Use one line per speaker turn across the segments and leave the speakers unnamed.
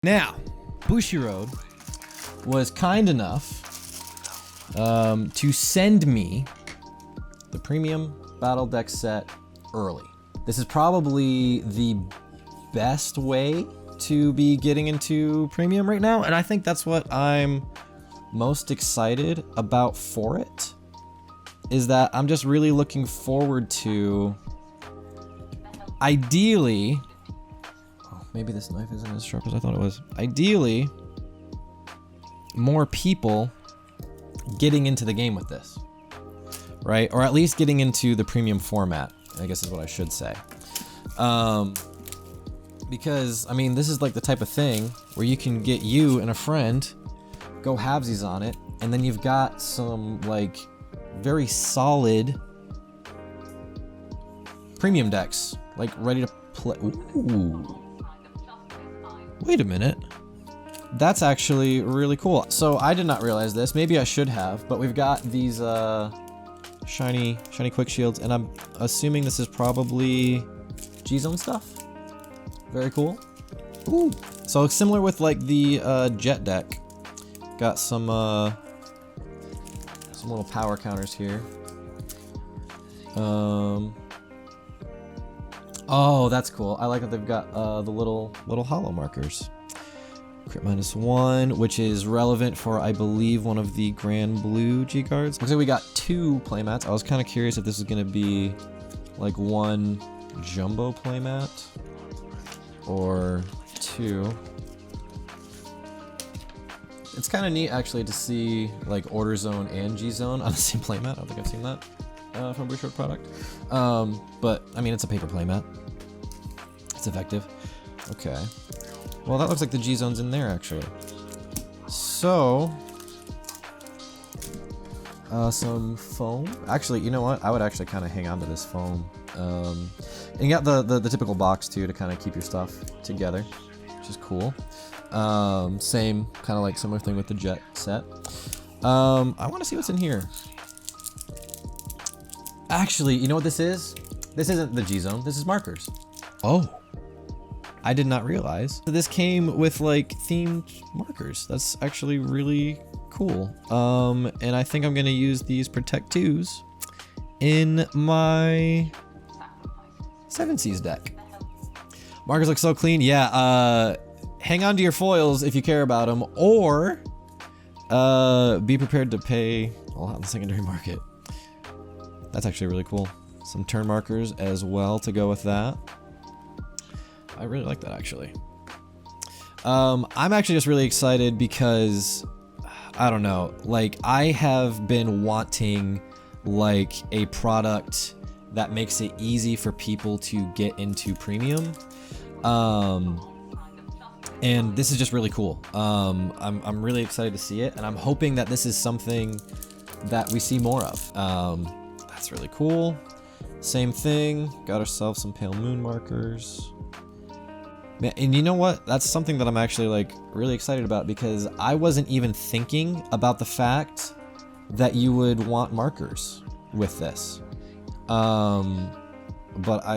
Now, Bushiroad was kind enough to send me the premium battle deck set early. This is probably the best way to be getting into premium right now, and I think that's what I'm most excited about for it, is that I'm just really looking forward to, ideally, oh, maybe this knife isn't as sharp as I thought it was, ideally, more people getting into the game with this, right? Or at least getting into the premium format, I guess is what I should say. Because, I mean, this is like the type of thing where you can get you and a friend, go halvesies on it, and then you've got some, like, very solid premium decks, like, ready to play. Ooh. Wait a minute. That's actually really cool. So I did not realize this. Maybe I should have, but we've got these shiny quick shields, and I'm assuming this is probably G-Zone stuff. Very cool. Ooh. So it's similar with like the Jet deck. Got some little power counters here. Oh, that's cool. I like that they've got the little hollow markers. Crit -1, which is relevant for, I believe, one of the Granblue G cards. Looks like we got 2 playmats. I was kind of curious if this is going to be like one jumbo playmat or 2. It's kind of neat actually to see like Order Zone and G Zone on the same playmat. I don't think I've seen that from Bushiroad product. But I mean, it's a paper playmat. It's effective. Okay. Well, that looks like the G Zone's in there actually. So, some foam. Actually, you know what? I would actually kind of hang on to this foam. And you got the typical box too to kind of keep your stuff together, which is cool. Same kind of like similar thing with the Jet set. I want to see what's in here. Actually, you know what this is? This isn't the G Zone. This is markers. Oh, I did not realize this came with like themed markers. That's actually really cool. And I think I'm gonna use these Protect 2s in my 7 Seas deck. Markers look so clean. Yeah, hang on to your foils if you care about them, or be prepared to pay a lot in the secondary market. That's actually really cool. Some turn markers as well to go with that. I really like that actually. I'm actually just really excited because, I don't know, like I have been wanting like a product that makes it easy for people to get into premium. And this is just really cool. I'm really excited to see it, and I'm hoping that this is something that we see more of. That's really cool. Same thing, got ourselves some Pale Moon markers. Man, and you know what? That's something that I'm actually like really excited about, because I wasn't even thinking about the fact that you would want markers with this. But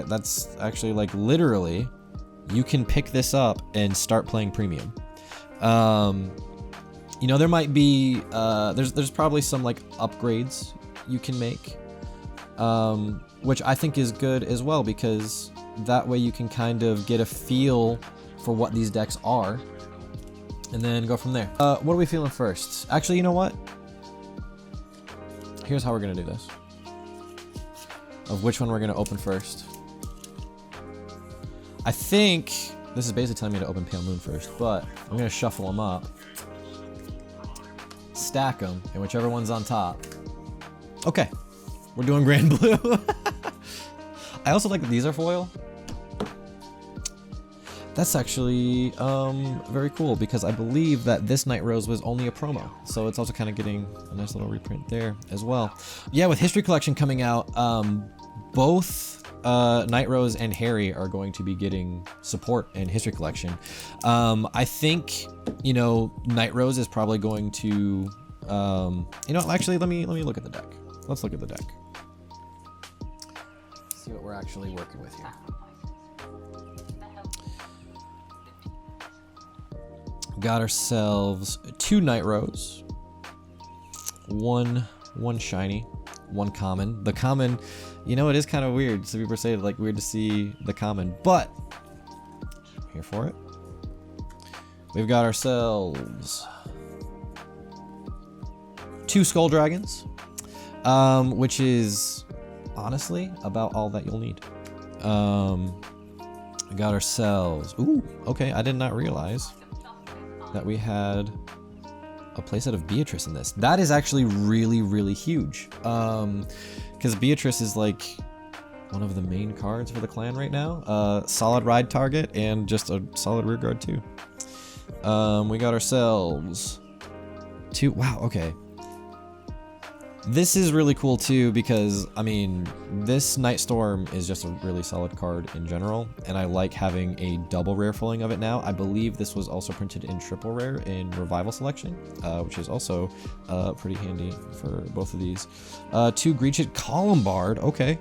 that's actually like literally, you can pick this up and start playing premium. You know, there might be, there's probably some like upgrades you can make, which I think is good as well, because that way you can kind of get a feel for what these decks are and then go from there. What are we feeling first? Actually, you know what? Here's how we're gonna do this. Of which one we're gonna open first. I think this is basically telling me to open Pale Moon first, but I'm gonna shuffle them up, stack them, and whichever one's on top. Okay, we're doing Granblue. I also like that these are foil. That's actually very cool, because I believe that this Night Rose was only a promo, so it's also kind of getting a nice little reprint there as well. Yeah, with History Collection coming out, both Night Rose and Harry are going to be getting support in History Collection. I think, you know, Night Rose is probably going to, you know, actually let me look at the deck. Let's look at the deck. See what we're actually working with here. Got ourselves 2 Night Rose, one shiny, 1 common. The common, you know, it is kind of weird. Some people say like weird to see the common, but I'm here for it. We've got ourselves 2 Skull Dragons, which is honestly about all that you'll need. We got ourselves, ooh, okay, I did not realize that we had a playset of Beatrice in this. That is actually really, really huge. Because Beatrice is like one of the main cards for the clan right now. Solid ride target and just a solid rear guard too. We got ourselves 2, wow, okay. This is really cool too because, I mean, this Night Storm is just a really solid card in general, and I like having a double rare foiling of it now. I believe this was also printed in triple rare in Revival Selection, which is also pretty handy for both of these. 2 Greechit Columbard, okay.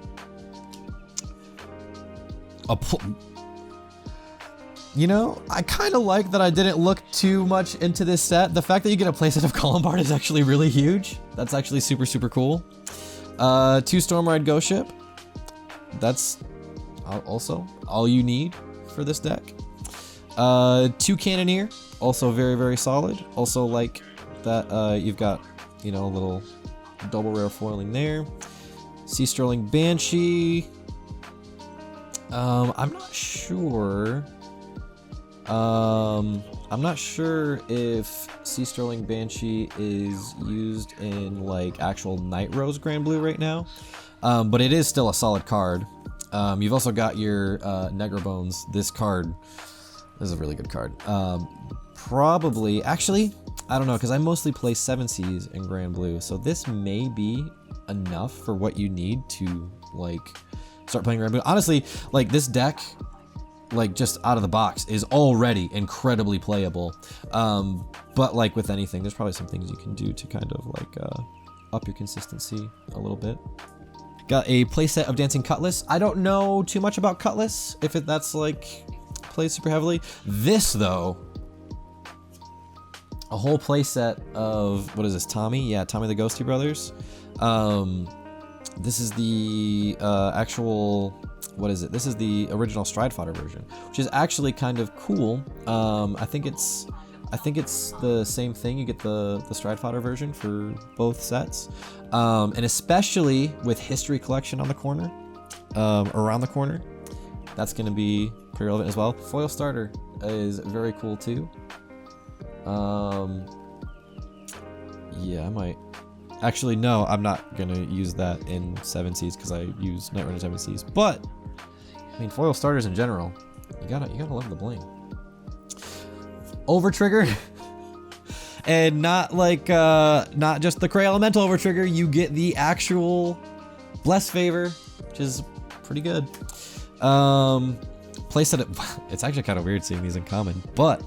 You know, I kind of like that I didn't look too much into this set. The fact that you get a playset of Columbard is actually really huge. That's actually super, super cool. 2 Stormride Ghost Ship. That's also all you need for this deck. 2 Cannoneer, also very, very solid. Also like that you've got, you know, a little double rare foiling there. Sea Sterling Banshee. I'm not sure. I'm not sure if Sea Sterling Banshee is used in like actual Night Rose Granblue right now, but it is still a solid card. You've also got your Negro Bones. This card is a really good card. Probably, actually, I don't know, because I mostly play 7 Seas in Granblue, so this may be enough for what you need to like start playing Granblue. Honestly, like this deck, like just out of the box, is already incredibly playable. But like with anything, there's probably some things you can do to kind of like up your consistency a little bit. Got a playset of Dancing Cutlass. I don't know too much about Cutlass, if that's like played super heavily. This though, a whole playset of, what is this, Tommy? Yeah, Tommy the Ghosty Brothers. This is the actual, what is it? This is the original Stride Fighter version, which is actually kind of cool. I think it's the same thing. You get the Stride Fighter version for both sets, and especially with History Collection on the corner, around the corner, that's going to be pretty relevant as well. Foil Starter is very cool too. Yeah, I might. Actually, no, I'm not gonna use that in 7 Seas because I use Night Runner 7 Seas. But I mean, foil starters in general, you gotta love the bling. Over trigger, and not like not just the Cray Elemental over trigger. You get the actual Bless Favor, which is pretty good. Playset. It's actually kind of weird seeing these in common, but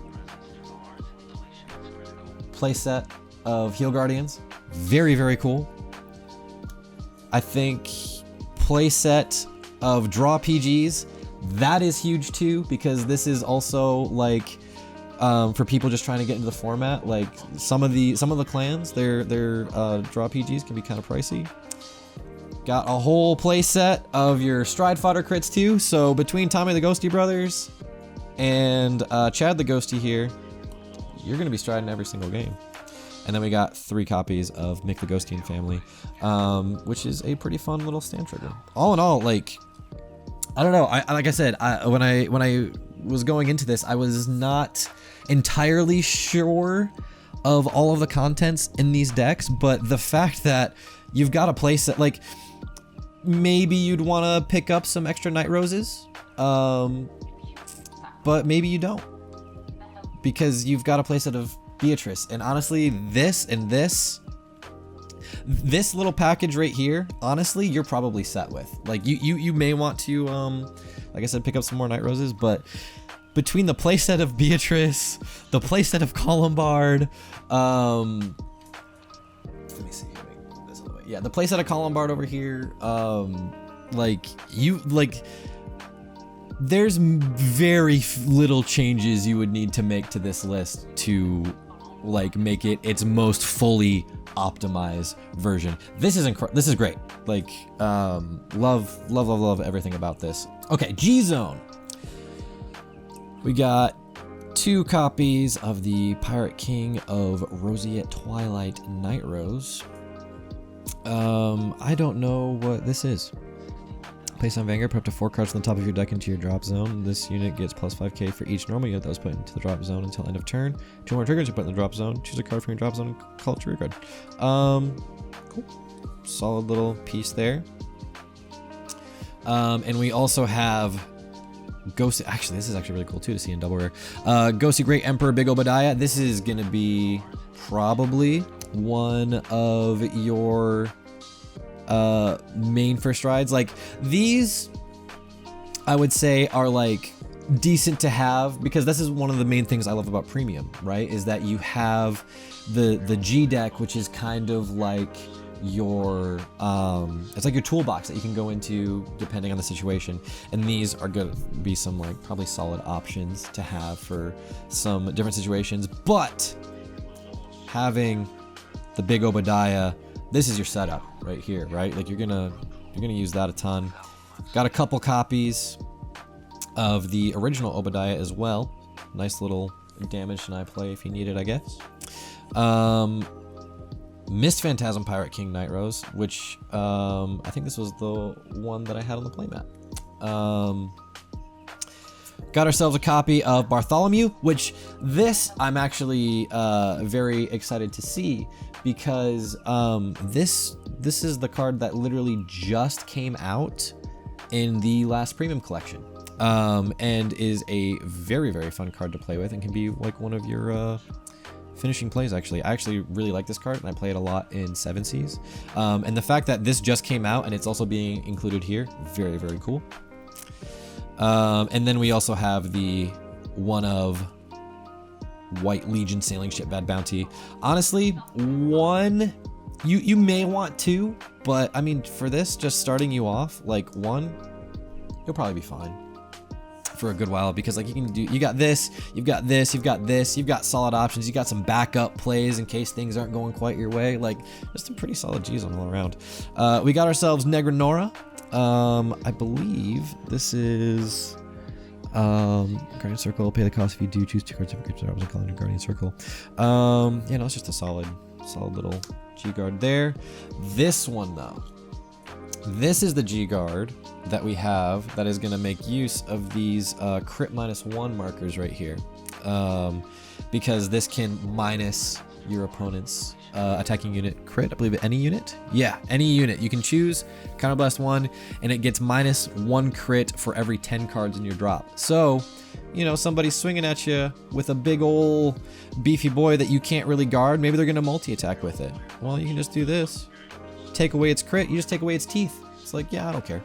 playset of Heal Guardians. Very, very cool. I think playset of Draw PGs, that is huge too, because this is also like for people just trying to get into the format. Like some of the clans, their Draw PGs can be kind of pricey. Got a whole playset of your Stride Fighter crits too. So between Tommy the Ghosty Brothers and Chad the Ghosty here, you're gonna be striding every single game. And then we got 3 copies of Mick the Ghosty and Family, which is a pretty fun little stand trigger. All in all, like, I don't know. Like I said, when I was going into this, I was not entirely sure of all of the contents in these decks, but the fact that you've got a playset, like, maybe you'd want to pick up some extra Night Roses, but maybe you don't, because you've got a playset of Beatrice, and honestly, this little package right here, honestly, you're probably set with. Like, you may want to, like I said, pick up some more Night Roses, but between the playset of Beatrice, the playset of Columbard, let me see here, move this other way. Yeah, the playset of Columbard over here, like there's very little changes you would need to make to this list to like make it its most fully optimized version. This is great. Like love everything about this. Okay, G-Zone. We got 2 copies of the Pirate King of Roseate Twilight Night Rose. I don't know what this is. Place on Vanguard, put up to 4 cards from the top of your deck into your drop zone. This unit gets plus 5k for each normal unit that was put into the drop zone until end of turn. 2 more triggers you put in the drop zone. Choose a card from your drop zone and call it to your card. Cool. Solid little piece there. And we also have Ghost. Actually, this is actually really cool too to see in double rare. Ghosty Great Emperor Big Obadiah. This is gonna be probably one of your main first rides. Like these, I would say, are like decent to have, because this is one of the main things I love about premium, right? Is that you have the G deck, which is kind of like your it's like your toolbox that you can go into depending on the situation, and these are gonna be some like probably solid options to have for some different situations. But having the Big Obadiah, this is your setup right here, right? Like you're gonna use that a ton. Got a couple copies of the original Obadiah as well. Nice little damage deny play if you need it, I guess. Mist Phantasm Pirate King Night Rose, which I think this was the one that I had on the playmat. Got ourselves a copy of Bartholomew, which this I'm actually very excited to see, because this is the card that literally just came out in the last premium collection, and is a very, very fun card to play with, and can be like one of your finishing plays. Actually, I actually really like this card, and I play it a lot in 7 Seas. And the fact that this just came out and it's also being included here, very, very cool. And then we also have the one of White Legion Sailing Ship Bad Bounty. Honestly, one, you may want 2, but I mean, for this, just starting you off, like 1, you'll probably be fine for a good while, because like you got this, you've got this, you've got this, you've got solid options, you got some backup plays in case things aren't going quite your way. Like just a pretty solid G-Zone all around. We got ourselves Negranora. I believe this is Guardian Circle. Pay the cost if you do choose 2 cards of a I was calling it Guardian Circle. Yeah, no, it's just a solid little G-Guard there. This one though, this is the G-Guard that we have that is going to make use of these crit -1 markers right here, because this can minus your opponent's attacking unit crit. I believe any unit. Yeah, any unit. You can choose Counterblast 1, and it gets -1 crit for every 10 cards in your drop. So, you know, somebody's swinging at you with a big ol' beefy boy that you can't really guard. Maybe they're going to multi-attack with it. Well, you can just do this. Take away its crit. You just take away its teeth. It's like, yeah, I don't care.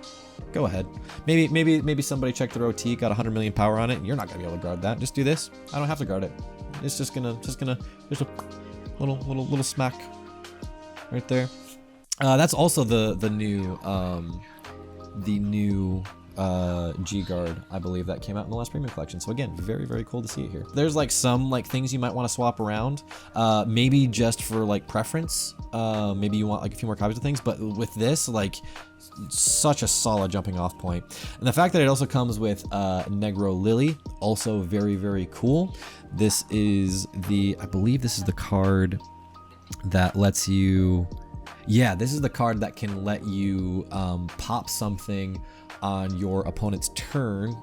Go ahead. Maybe somebody checked their OT, got 100 million power on it. You're not gonna be able to guard that. Just do this. I don't have to guard it. It's just a little smack right there. That's also the new G-Guard, I believe, that came out in the last premium collection. So again, very, very cool to see it here. There's like some like things you might want to swap around, maybe just for like preference. Maybe you want like a few more copies of things, but with this, like, such a solid jumping off point. And the fact that it also comes with Negro Lily, also very, very cool. This is I believe this is the card that lets you, yeah, this is the card that can let you pop something on your opponent's turn.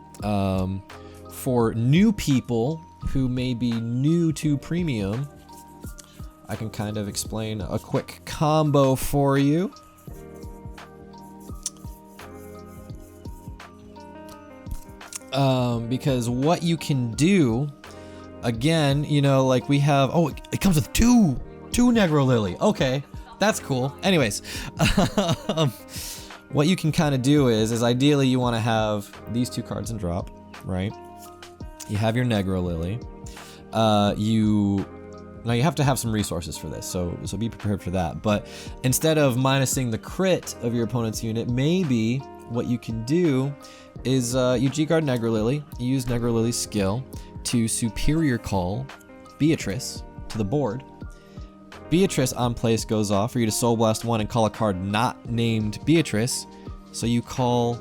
For new people who may be new to premium, I can kind of explain a quick combo for you. Because what you can do, again, you know, like we have, oh, it comes with two Negro Lily. Okay, that's cool. Anyways, what you can kind of do is ideally you want to have these 2 cards in drop, right? You have your Negro Lily. Now you have to have some resources for this, so be prepared for that. But instead of minusing the crit of your opponent's unit, maybe what you can do is you G-Guard Negrolily, you use Negrolily's skill to superior call Beatrice to the board. Beatrice on place goes off for you to Soul Blast 1 and call a card not named Beatrice. So you call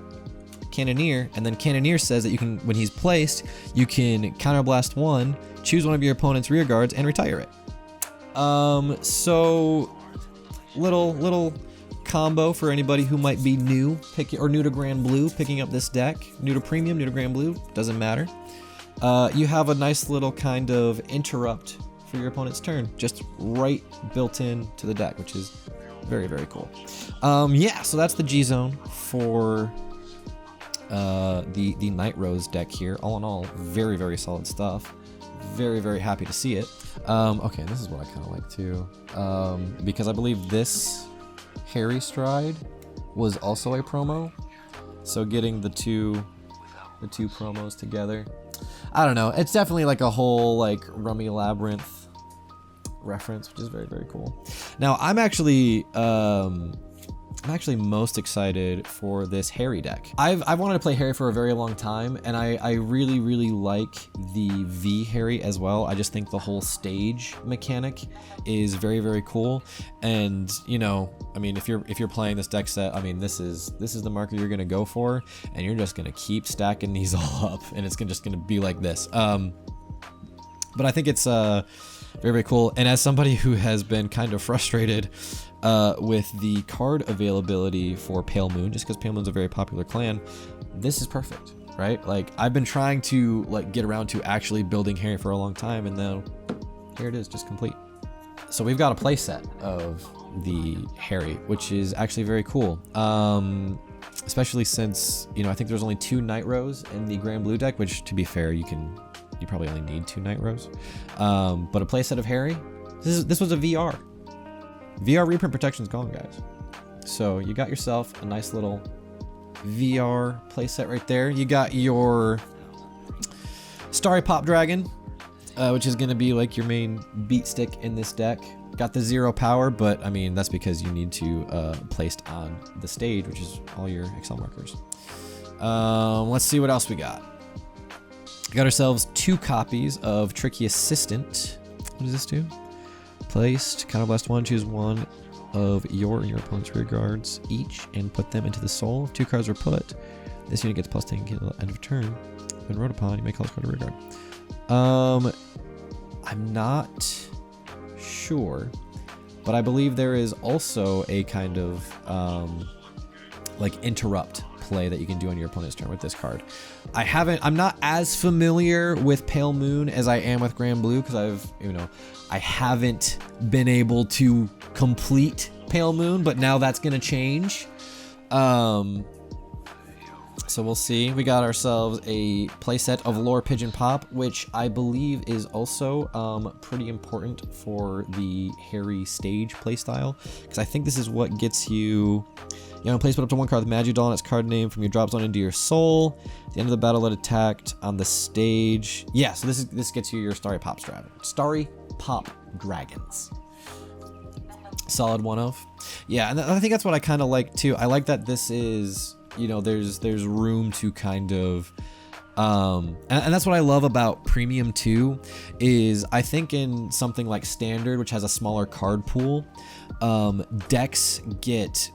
Cannoneer, and then Cannoneer says that you can, when he's placed, you can Counterblast 1, choose one of your opponent's rear guards, and retire it. So little combo for anybody who might be new, or new to Granblue, picking up this deck. New to Premium, new to Granblue, doesn't matter. You have a nice little kind of interrupt for your opponent's turn, just right built in to the deck, which is very, very cool. Yeah, so that's the G-Zone for the Night Rose deck here. All in all, very, very solid stuff. Very, very happy to see it. Okay, this is what I kind of like too, because I believe this Harry Stride was also a promo. So getting the two promos together, I don't know. It's definitely like a whole like Rummy Labyrinth reference, which is very, very cool. Now I'm actually most excited for this Harry deck. I've wanted to play Harry for a very long time, and I really, really like the V Harry as well. I just think the whole stage mechanic is very, very cool. And you know, I mean, if you're playing this deck set, I mean, this is the marker you're gonna go for, and you're just gonna keep stacking these all up, and it's just gonna be like this. But I think it's very, very cool. And as somebody who has been kind of frustrated with the card availability for Pale Moon, just because Pale Moon's a very popular clan, this is perfect, right? Like, I've been trying to like get around to actually building Harry for a long time, and now here it is, just complete. So we've got a playset of the Harry, which is actually very cool. Especially since, you know, I think there's only 2 Night Rose in the Granblue deck, which, to be fair, you probably only need 2 Night Rose. But a playset of Harry, this was a VR. VR reprint protection's gone, guys. So you got yourself a nice little VR playset right there. You got your Starry Pop Dragon, which is going to be like your main beat stick in this deck. Got the 0 power, but I mean, that's because you need to placed on the stage, which is all your Excel markers. Let's see what else we got. We got ourselves 2 copies of Tricky Assistant. What does this do? Placed, Counterblast 1, choose one of your and your opponent's rear guards each and put them into the soul. If 2 cards are put, this unit gets +10 until the end of turn. When wrote upon, you may call this card a rear guard. I'm not sure, but I believe there is also a kind of like interrupt play that you can do on your opponent's turn with this card. I'm not as familiar with Pale Moon as I am with Granblue, because I haven't been able to complete Pale Moon, but now that's gonna change. So we'll see. We got ourselves a playset of Lore Pigeon Pop, which I believe is also pretty important for the Harry stage playstyle, because I think this is what gets you. You know, place put up to 1 card with Magidoll and its card name from your drop zone into your soul. At the end of the battle, let attacked on the stage. Yeah, so this gets you your Starry Pop Dragon. Starry Pop Dragons. Solid 1 of. Yeah, and I think that's what I kind of like too. I like that this is, you know, there's room to kind of and that's what I love about Premium 2 is I think in something like Standard, which has a smaller card pool, decks get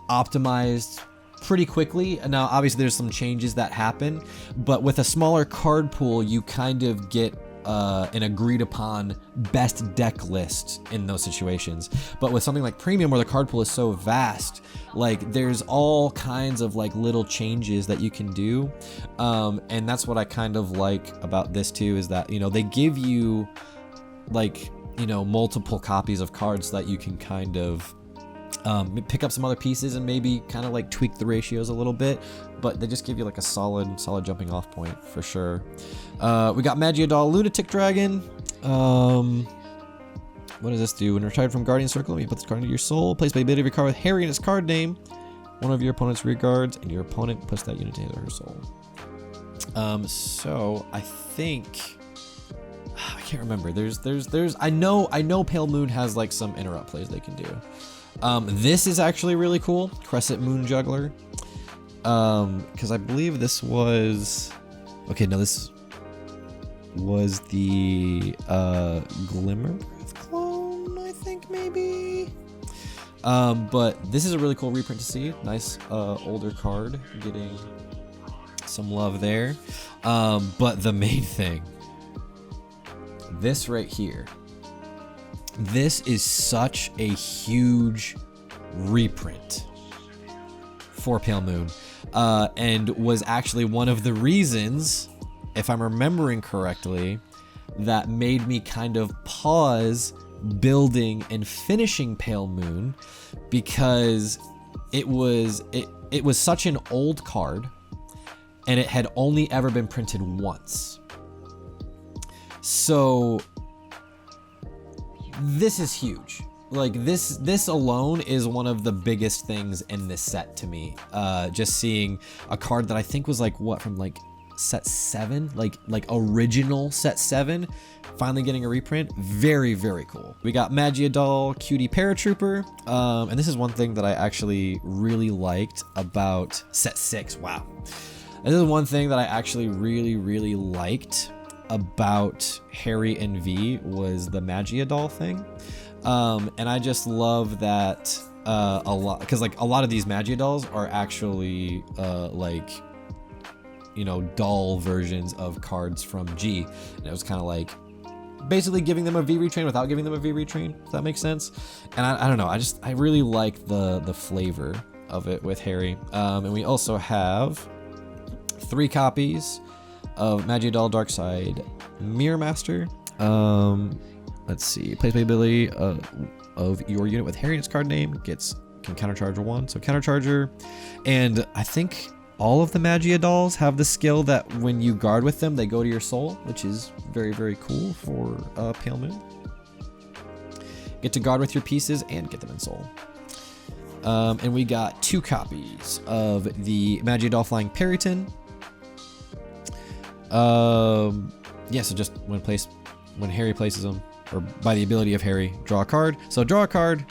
optimized pretty quickly. Now obviously there's some changes that happen, but with a smaller card pool you kind of get an agreed upon best deck list in those situations. But with something like Premium, where the card pool is so vast, like there's all kinds of like little changes that you can do, and that's what I kind of like about this too, is that, you know, they give you like, you know, multiple copies of cards so that you can kind of pick up some other pieces and maybe kind of like tweak the ratios a little bit, but they just give you like a solid jumping off point for sure. We got Magidoll Lunatic Dragon. What does this do? When retired from Guardian Circle, you put this card into your soul. Place by ability of your card with Harry and its card name, one of your opponent's rear guards, and your opponent puts that unit into her soul. So I think I can't remember. I know Pale Moon has like some interrupt plays they can do. This is actually really cool. Crescent Moon Juggler. Because I believe this was... Okay, no, this was the Glimmerbreath clone, I think, maybe? But this is a really cool reprint to see. Nice older card, getting some love there. But the main thing, this right here, this is such a huge reprint for Pale Moon, and was actually one of the reasons, if I'm remembering correctly, that made me kind of pause building and finishing Pale Moon, because it was such an old card, and it had only ever been printed once. So this is huge. Like this alone is one of the biggest things in this set to me. Just seeing a card that I think was like what, from like set 7, like original set 7, finally getting a reprint. Very, very cool. We got Magiadol Cutie Paratrooper, and this is one thing that I actually really liked about set 6. Wow, this is one thing that I actually really liked about Harry and V, was the Magiadol thing. And I just love that a lot, because like a lot of these Magiadolls are actually like, you know, doll versions of cards from G, and it was kind of like basically giving them a V retrain without giving them a V retrain, if that makes sense. And I don't know, I really like the flavor of it with Harry. And we also have 3 copies of Magiadol Darkside Mirror Master. Let's see, placement ability of your unit with Harry in its card name can countercharge 1, so countercharger. And I think all of the Magiadolls have the skill that when you guard with them, they go to your soul, which is very, very cool for Pale Moon. Get to guard with your pieces and get them in soul. And we got 2 copies of the Magiadol Flying Periton. Yeah, so just when Harry places them, or by the ability of Harry, draw a card. So draw a card,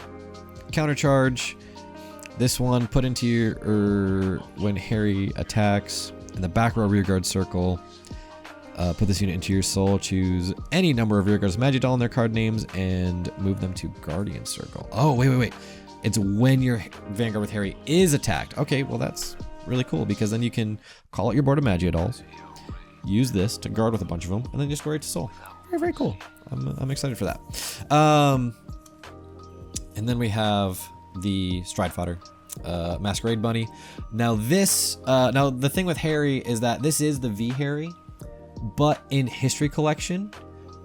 countercharge. This one, put into your, when Harry attacks, in the back row rearguard circle, put this unit into your soul, choose any number of rearguards Magiadol in their card names, and move them to Guardian Circle. Oh, wait. It's when your Vanguard with Harry is attacked. Okay, well that's really cool, because then you can call out your board of Magiadolls, use this to guard with a bunch of them, and then just go right to soul. Very, very cool. I'm excited for that. And then we have the Stride Fodder Masquerade Bunny. Now this, the thing with Harry is that this is the V Harry, but in History Collection,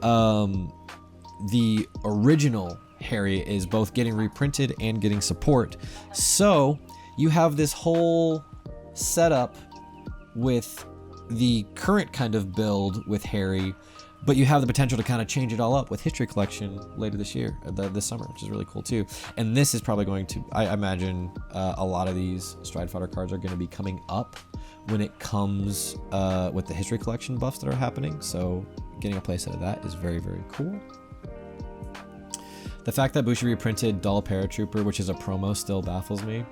the original Harry is both getting reprinted and getting support. So you have this whole setup with the current kind of build with Harry, but you have the potential to kind of change it all up with History Collection later this year, this summer, which is really cool too. And this is probably going to, I imagine, a lot of these Stride Fodder cards are going to be coming up when it comes with the History Collection buffs that are happening. So getting a playset of that is very, very cool. The fact that Bushi reprinted Doll Paratrooper, which is a promo, still baffles me.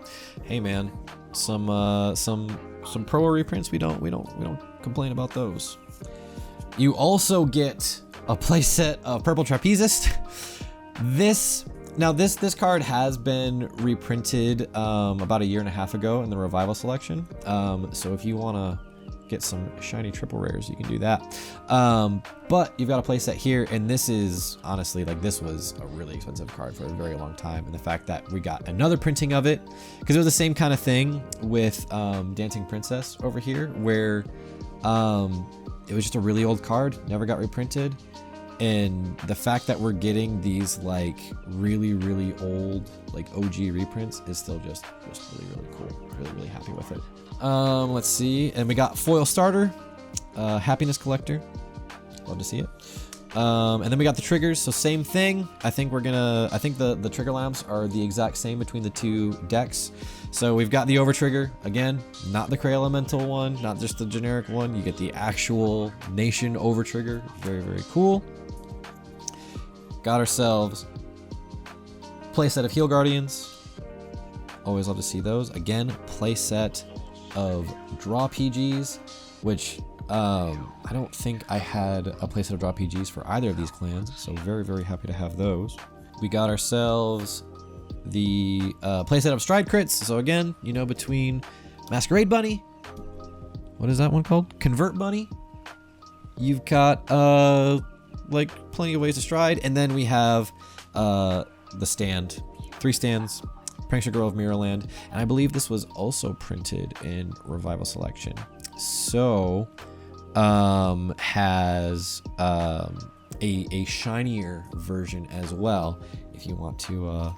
Hey man, some promo reprints, we don't complain about those. You also get a playset of Purple Trapezist. This card has been reprinted about a year and a half ago in the Revival Selection. So if you want to get some shiny triple rares, you can do that. But you've got a playset here, and this is honestly, like, this was a really expensive card for a very long time. And the fact that we got another printing of it, because it was the same kind of thing with Dancing Princess over here, where it was just a really old card, never got reprinted. And the fact that we're getting these like really, really old, like OG reprints is still just really, really cool. Really happy with it. Let's see, and we got Foil Starter, Happiness Collector. Love to see it. And then we got the triggers, so same thing. I think the trigger lamps are the exact same between the 2 decks. So we've got the over trigger, again, not the Cray Elemental one, not just the generic one. You get the actual Nation over trigger. Very, very cool. Got ourselves playset of Heal Guardians. Always love to see those. Again, playset of draw PGs, which I don't think I had a playset of draw PGs for either of these clans, so very, very happy to have those. We got ourselves the playset of stride crits. So again, you know, between Masquerade Bunny, what is that one called? Convert Bunny. You've got like plenty of ways to stride, and then we have the stand, 3 stands, Prankster Girl of Mirrorland, and I believe this was also printed in Revival Selection. So has a shinier version as well if you want to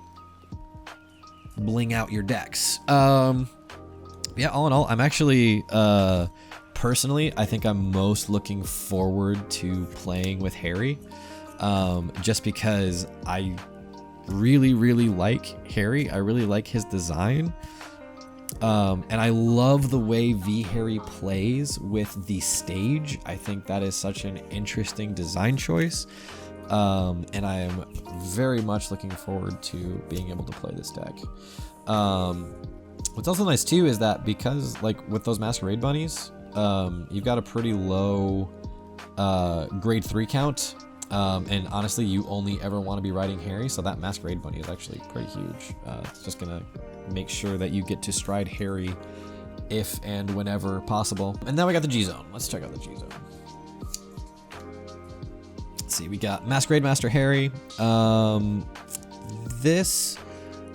bling out your decks. Yeah, all in all, I'm actually personally, I think I'm most looking forward to playing with Harry, just because I really, really like Harry. I really like his design. And I love the way V Harry plays with the stage. I think that is such an interesting design choice. And I am very much looking forward to being able to play this deck. What's also nice too is that because like with those Masquerade Bunnies, you've got a pretty low grade 3 count. And honestly, you only ever want to be riding Harry, so that Masquerade Bunny is actually pretty huge. It's just gonna make sure that you get to stride Harry if and whenever possible. And then we got the G-Zone. Let's check out the G-Zone. Let's see, we got Masquerade Master Harry. This,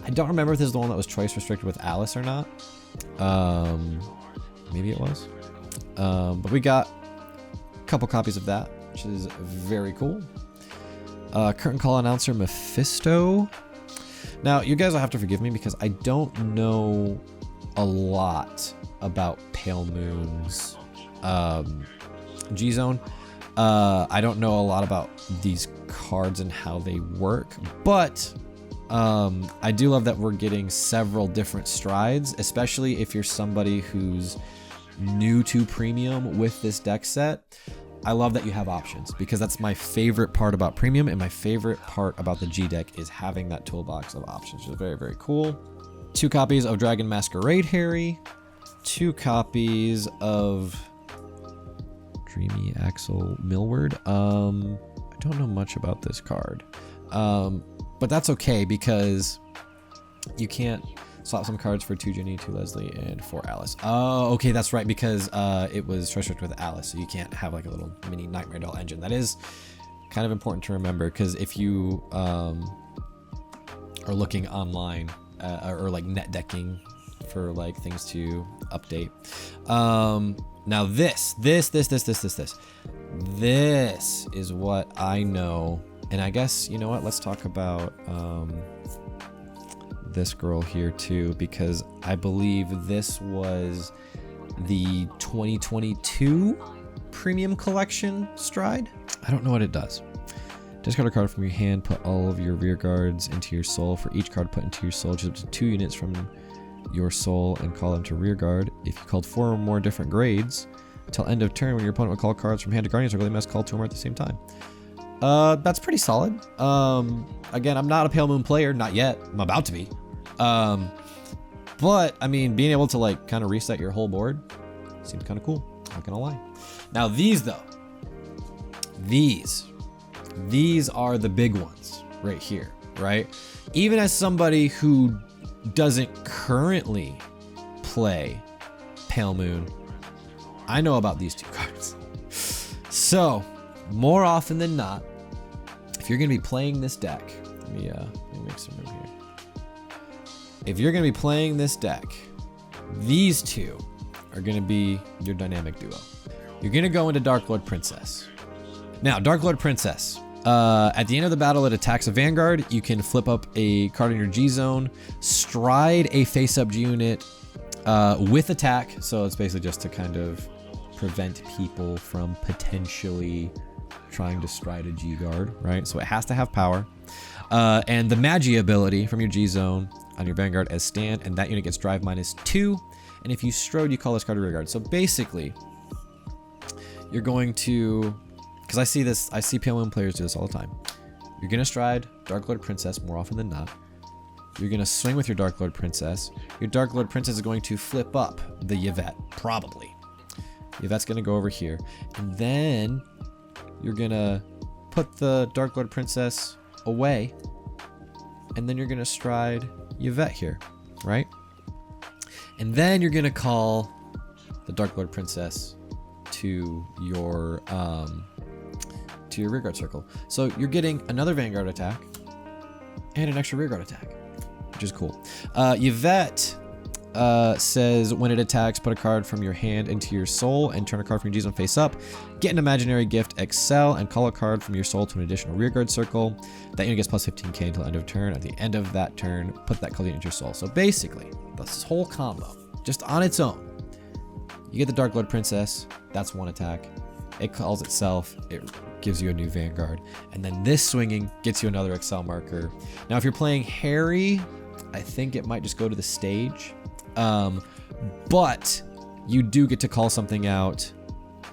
I don't remember if this is the one that was choice restricted with Alice or not. Maybe it was. But we got a couple copies of that, which is very cool. Curtain Call Announcer Mephisto. Now, you guys will have to forgive me because I don't know a lot about Pale Moon's G-Zone. I don't know a lot about these cards and how they work, but I do love that we're getting several different strides, especially if you're somebody who's new to Premium with this deck set. I love that you have options because that's my favorite part about Premium, and my favorite part about the G deck is having that toolbox of options, which is very, very cool. 2 copies of Dragon Masquerade Harry, 2 copies of Dreamy Axel Millward. I don't know much about this card, but that's okay because you can't swap some cards for 2 Ginny, 2 Leslie, and 4 Alice. Oh, okay, that's right, because it was restricted with Alice, so you can't have like a little mini Nightmare Doll engine. That is kind of important to remember, because if you are looking online or like net decking for like things to update. Now this is what I know, and I guess, you know what, let's talk about this girl here too, because I believe this was the 2022 Premium Collection stride. I don't know what it does. Discard a card from your hand, put all of your rear guards into your soul. For each card put into your soul, choose up to 2 units from your soul and call them to rear guard. If you called 4 or more different grades, until end of turn, when your opponent would call cards from hand to guardian circle, they must call 2 or more at the same time. That's pretty solid. Again, I'm not a Pale Moon player, not yet. I'm about to be. But I mean, being able to like kind of reset your whole board seems kind of cool. Not gonna lie. Now these though, these are the big ones right here, right? Even as somebody who doesn't currently play Pale Moon, I know about these 2 cards. So more often than not, if you're gonna be playing this deck, let me make some room here. If you're gonna be playing this deck, these 2 are gonna be your dynamic duo. You're gonna go into Dark Lord Princess. Now, Dark Lord Princess, at the end of the battle, it attacks a Vanguard. You can flip up a card in your G zone, stride a face-up G unit with attack. So it's basically just to kind of prevent people from potentially trying to stride a G guard, right? So it has to have power. And the Magi ability from your G zone on your Vanguard as stand, and that unit gets drive -2. And if you strode, you call this card a rear guard. So basically, you're going to, because I see Pale Moon players do this all the time. You're gonna stride Dark Lord Princess more often than not. You're going to swing with your Dark Lord Princess. Your Dark Lord Princess is going to flip up the Yvette, probably. Yvette's going to go over here. And then you're going to put the Dark Lord Princess away. And then you're going to stride Yvette here, right? And then you're going to call the Dark Lord Princess to your rearguard circle. So you're getting another Vanguard attack and an extra rearguard attack, which is cool. Yvette says when it attacks, put a card from your hand into your soul and turn a card from your G-Zone face up. Get an imaginary gift, excel, and call a card from your soul to an additional rearguard circle. That unit gets plus 15k until end of turn. At the end of that turn, put that card into your soul. So basically, this whole combo, just on its own, you get the Dark Lord Princess. That's one attack. It calls itself. It gives you a new Vanguard. And then this swinging gets you another Excel marker. Now, if you're playing Harry, I think it might just go to the stage. But you do get to call something out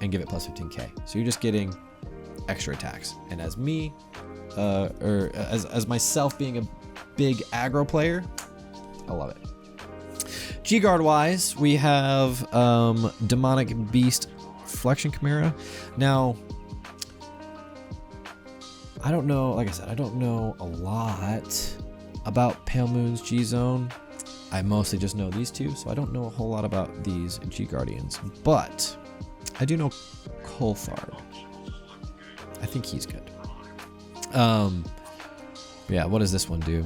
and give it plus 15k. So you're just getting extra attacks. And as me, or as myself being a big aggro player, I love it. G-Guard wise, we have Demonic Beast Flexion Chimera. Now, I don't know, like I said, I don't know a lot about Pale Moon's G-Zone. I mostly just know these two, so I don't know a whole lot about these G-Guardians. But I do know Coulthard. I think he's good. Yeah, what does this one do?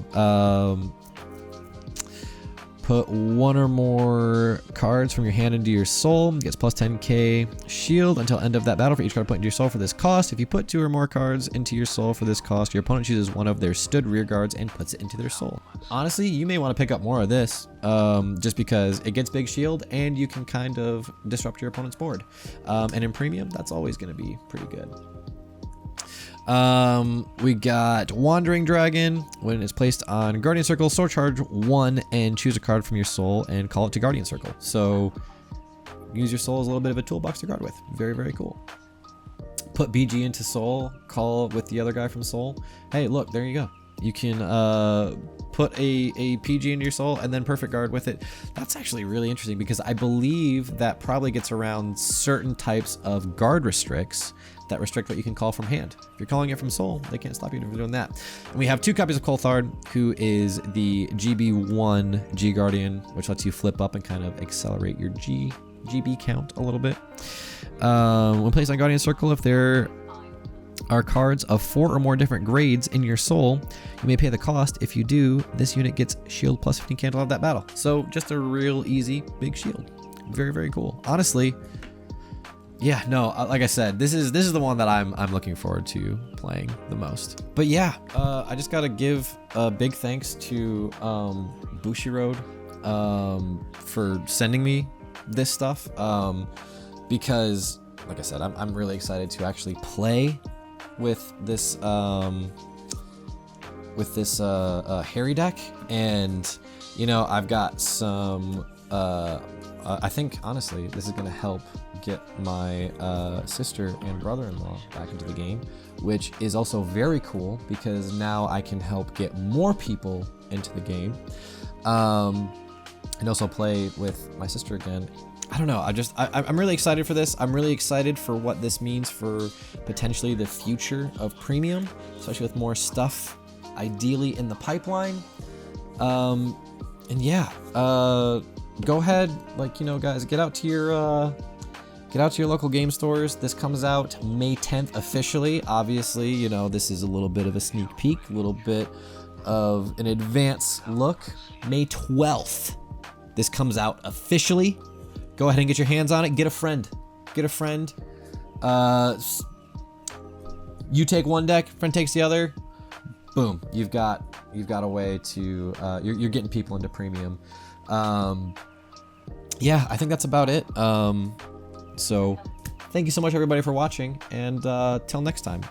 Put one or more cards from your hand into your soul. Gets plus 10k shield until end of that battle for each card put into your soul for this cost. If you put 2 or more cards into your soul for this cost, your opponent chooses one of their stood rear guards and puts it into their soul. Honestly, you may want to pick up more of this, just because it gets big shield and you can kind of disrupt your opponent's board. And in premium, that's always going to be pretty good. We got Wandering Dragon. When it's placed on Guardian Circle, sword charge 1 and choose a card from your soul and call it to Guardian Circle. So use your soul as a little bit of a toolbox to guard with. Very, very cool. Put BG into soul, call with the other guy from soul. Hey, look, there you go. You can put a PG into your soul and then perfect guard with it. That's actually really interesting because I believe that probably gets around certain types of guard restricts that restrict what you can call from hand. If you're calling it from soul, they can't stop you from doing that. And we have 2 copies of Coulthard, who is the GB1 G Guardian, which lets you flip up and kind of accelerate your GB count a little bit. When placed on Guardian Circle, if there are cards of 4 or more different grades in your soul, you may pay the cost. If you do, this unit gets shield plus 15 candle out of that battle. So just a real easy big shield. Very, very cool. Honestly, yeah, no, like I said, this is the one that I'm looking forward to playing the most. But yeah, I just gotta give a big thanks to Bushiroad for sending me this stuff, because like I said, I'm really excited to actually play with this Harry deck. And you know, I've got some I think honestly this is gonna help get my sister and brother-in-law back into the game, which is also very cool because now I can help get more people into the game, and also play with my sister again. I don't know, I'm really excited for this. I'm really excited for what this means for potentially the future of premium, especially with more stuff ideally in the pipeline. And yeah, go ahead, like, you know, guys, get out to your local game stores. This comes out May 10th officially. Obviously, you know, this is a little bit of a sneak peek, a little bit of an advance look. May 12th, this comes out officially. Go ahead and get your hands on it. Get a friend. Get a friend. You take one deck, friend takes the other. Boom. You've got a way to you're getting people into premium. Yeah, I think that's about it. So thank you so much everybody for watching, and till next time.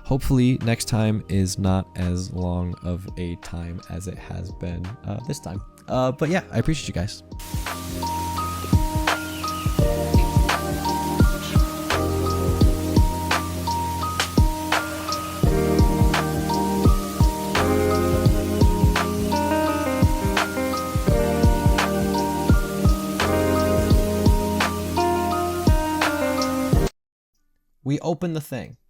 Hopefully next time is not as long of a time as it has been this time. But yeah, I appreciate you guys. We open the thing.